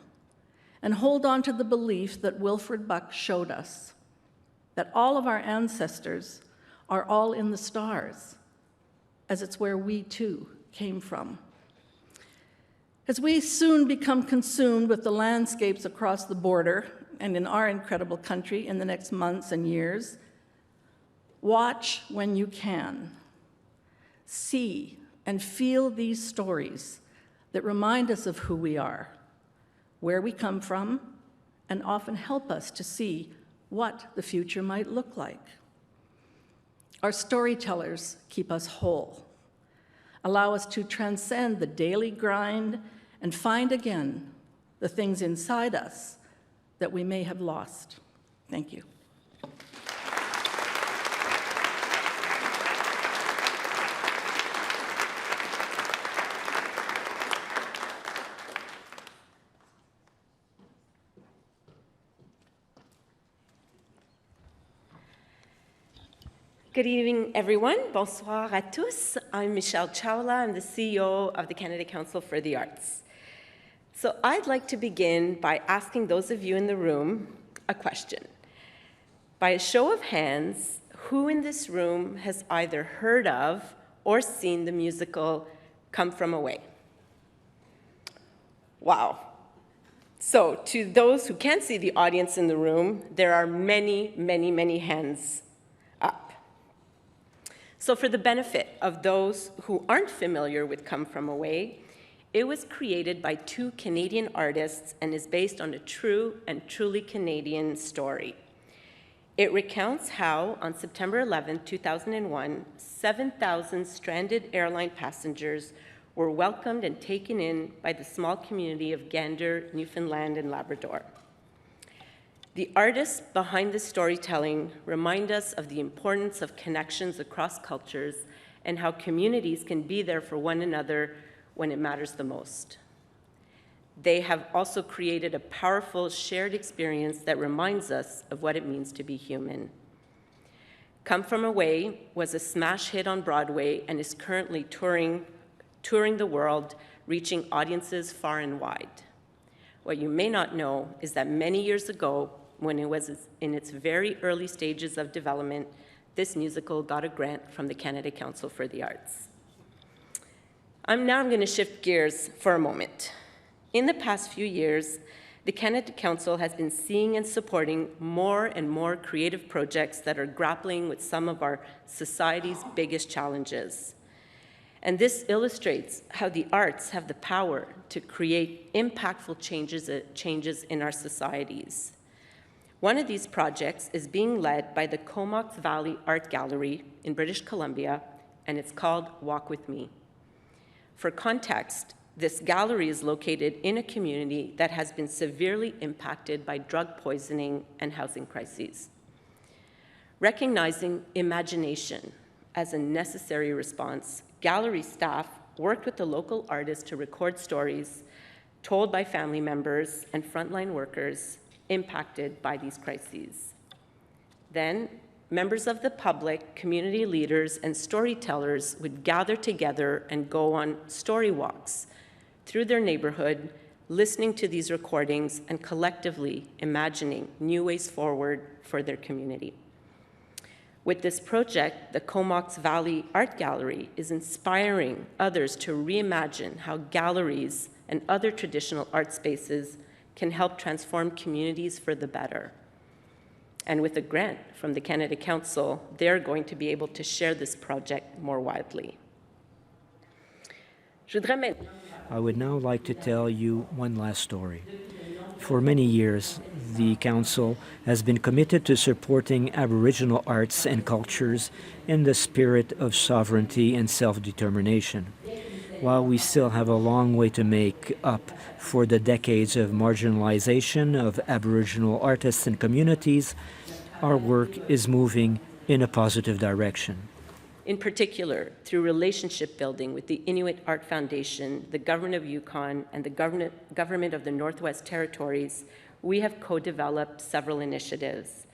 and hold on to the belief that Wilfred Buck showed us, that all of our ancestors are all in the stars, as it's where we too came from. As we soon become consumed with the landscapes across the border and in our incredible country in the next months and years, watch when you can. See and feel these stories that remind us of who we are, where we come from, and often help us to see what the future might look like. Our storytellers keep us whole, allow us to transcend the daily grind and find again the things inside us that we may have lost. Thank you. Good evening, everyone. Bonsoir à tous. I'm Michelle Chawla. I'm the CEO of the Canada Council for the Arts. So I'd like to begin by asking those of you in the room a question. By a show of hands, who in this room has either heard of or seen the musical Come From Away? Wow. So to those who can't see the audience in the room, there are many, many, many hands up. So for the benefit of those who aren't familiar with Come From Away, it was created by two Canadian artists and is based on a true and truly Canadian story. It recounts how, on September 11, 2001, 7,000 stranded airline passengers were welcomed and taken in by the small community of Gander, Newfoundland, and Labrador. The artists behind the storytelling remind us of the importance of connections across cultures and how communities can be there for one another when it matters the most. They have also created a powerful shared experience that reminds us of what it means to be human. Come From Away was a smash hit on Broadway and is currently touring the world, reaching audiences far and wide. What you may not know is that many years ago, when it was in its very early stages of development, this musical got a grant from the Canada Council for the Arts. Now I'm going to shift gears for a moment. In the past few years, the Canada Council has been seeing and supporting more and more creative projects that are grappling with some of our society's biggest challenges. And this illustrates how the arts have the power to create impactful changes in our societies. One of these projects is being led by the Comox Valley Art Gallery in British Columbia, and it's called Walk With Me. For context, this gallery is located in a community that has been severely impacted by drug poisoning and housing crises. Recognizing imagination as a necessary response, gallery staff worked with the local artists to record stories told by family members and frontline workers impacted by these crises. Then, members of the public, community leaders, and storytellers would gather together and go on story walks through their neighborhood, listening to these recordings and collectively imagining new ways forward for their community. With this project, the Comox Valley Art Gallery is inspiring others to reimagine how galleries and other traditional art spaces can help transform communities for the better. And with a grant from the Canada Council, they're going to be able to share this project more widely. I would now like to tell you one last story. For many years, the Council has been committed to supporting Aboriginal arts and cultures in the spirit of sovereignty and self-determination. While we still have a long way to make up for the decades of marginalization of Aboriginal artists and communities, our work is moving in a positive direction. In particular, through relationship building with the Inuit Art Foundation, the Government of Yukon, and the Government of the Northwest Territories, we have co-developed several initiatives.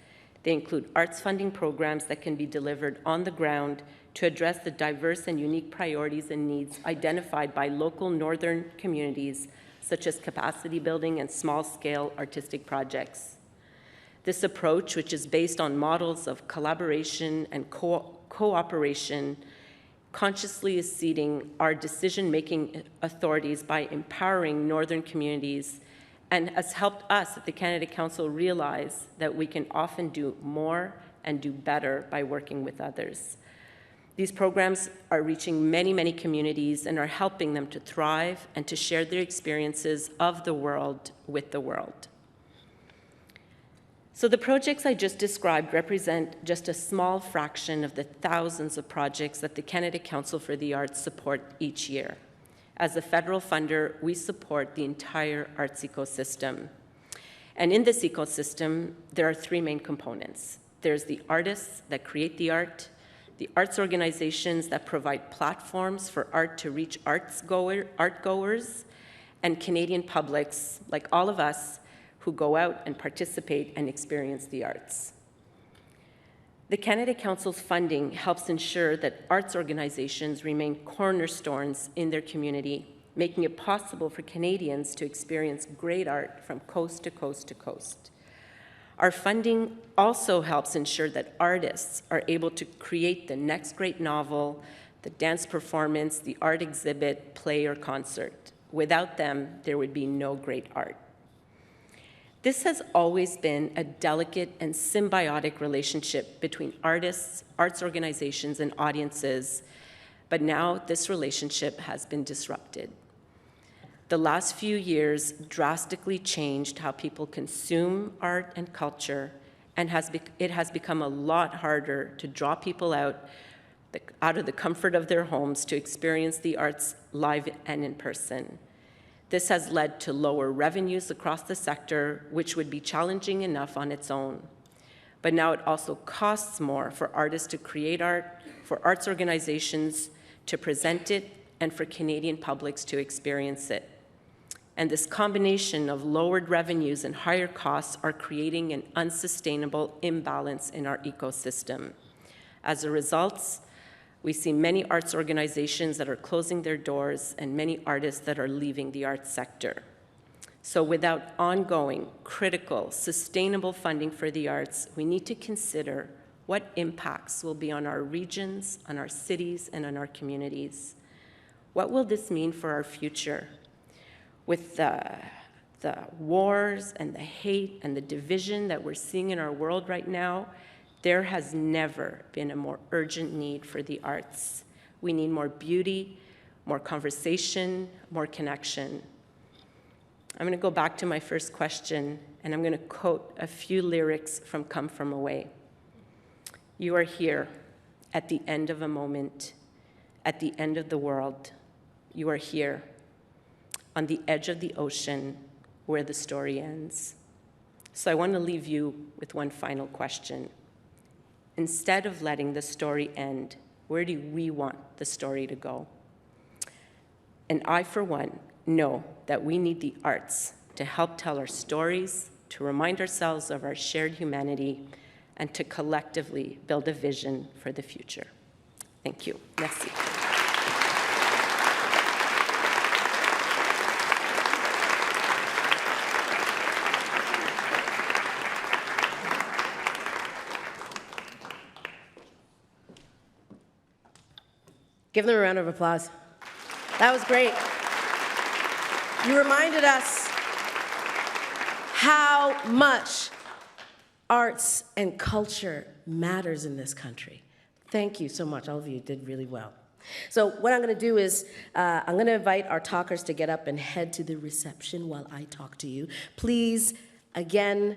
They include arts funding programs that can be delivered on the ground to address the diverse and unique priorities and needs identified by local northern communities, such as capacity building and small-scale artistic projects. This approach, which is based on models of collaboration and cooperation, consciously is seeding our decision-making authorities by empowering northern communities, and has helped us at the Canada Council realize that we can often do more and do better by working with others. These programs are reaching many, many communities and are helping them to thrive and to share their experiences of the world with the world. So the projects I just described represent just a small fraction of the thousands of projects that the Canada Council for the Arts support each year. As a federal funder, we support the entire arts ecosystem. And in this ecosystem, there are three main components. There's the artists that create the art, the arts organizations that provide platforms for art to reach art-goers, and Canadian publics, like all of us, who go out and participate and experience the arts. The Canada Council's funding helps ensure that arts organizations remain cornerstones in their community, making it possible for Canadians to experience great art from coast to coast to coast. Our funding also helps ensure that artists are able to create the next great novel, the dance performance, the art exhibit, play, or concert. Without them, there would be no great art. This has always been a delicate and symbiotic relationship between artists, arts organizations, and audiences, but now this relationship has been disrupted. The last few years drastically changed how people consume art and culture, and it has become a lot harder to draw people out of the comfort of their homes to experience the arts live and in person. This has led to lower revenues across the sector, which would be challenging enough on its own. But now it also costs more for artists to create art, for arts organizations to present it, and for Canadian publics to experience it. And this combination of lowered revenues and higher costs are creating an unsustainable imbalance in our ecosystem. As a result, we see many arts organizations that are closing their doors and many artists that are leaving the arts sector. So without ongoing, critical, sustainable funding for the arts, we need to consider what impacts will be on our regions, on our cities, and on our communities. What will this mean for our future? With the wars and the hate and the division that we're seeing in our world right now, there has never been a more urgent need for the arts. We need more beauty, more conversation, more connection. I'm going to go back to my first question, and I'm going to quote a few lyrics from Come From Away. You are here at the end of a moment, at the end of the world. You are here on the edge of the ocean where the story ends. So I want to leave you with one final question. Instead of letting the story end, where do we want the story to go? And I, for one, know that we need the arts to help tell our stories, to remind ourselves of our shared humanity, and to collectively build a vision for the future. Thank you. Merci. Give them a round of applause. That was great. You reminded us how much arts and culture matters in this country. Thank you so much. All of you did really well. So what I'm going to do is I'm going to invite our talkers to get up and head to the reception while I talk to you. Please, again,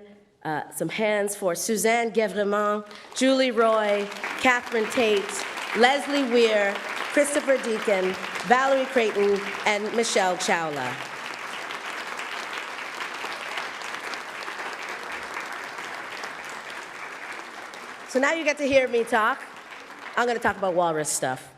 some hands for Suzanne Guèvremont, Julie Roy, Catherine Tait, Leslie Weir, Christopher Deacon, Valerie Creighton, and Michelle Chawla. So now you get to hear me talk. I'm going to talk about Walrus stuff,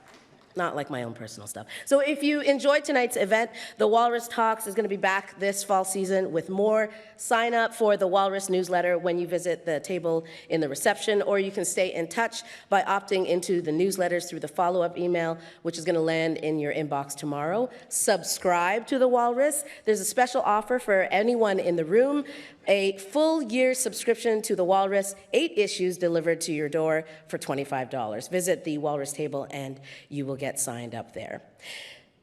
not like my own personal stuff. So if you enjoyed tonight's event, the Walrus Talks is going to be back this fall season with more. Sign up for the Walrus newsletter when you visit the table in the reception, or you can stay in touch by opting into the newsletters through the follow-up email, which is going to land in your inbox tomorrow. Subscribe to the Walrus. There's a special offer for anyone in the room. A full year subscription to the Walrus, 8 issues delivered to your door for $25. Visit the Walrus table and you will get signed up there.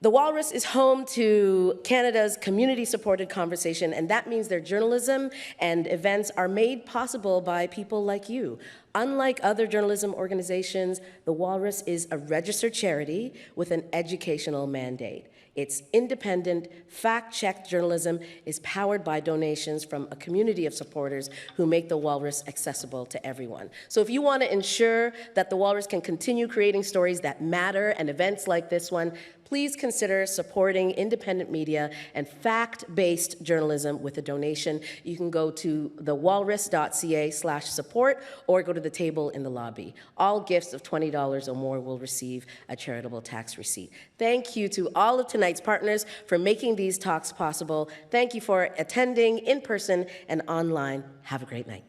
The Walrus is home to Canada's community-supported conversation, and that means their journalism and events are made possible by people like you. Unlike other journalism organizations, the Walrus is a registered charity with an educational mandate. Its independent, fact-checked journalism is powered by donations from a community of supporters who make the Walrus accessible to everyone. So if you want to ensure that the Walrus can continue creating stories that matter and events like this one, please consider supporting independent media and fact-based journalism with a donation. You can go to thewalrus.ca/support or go to the table in the lobby. All gifts of $20 or more will receive a charitable tax receipt. Thank you to all of tonight's partners for making these talks possible. Thank you for attending in person and online. Have a great night.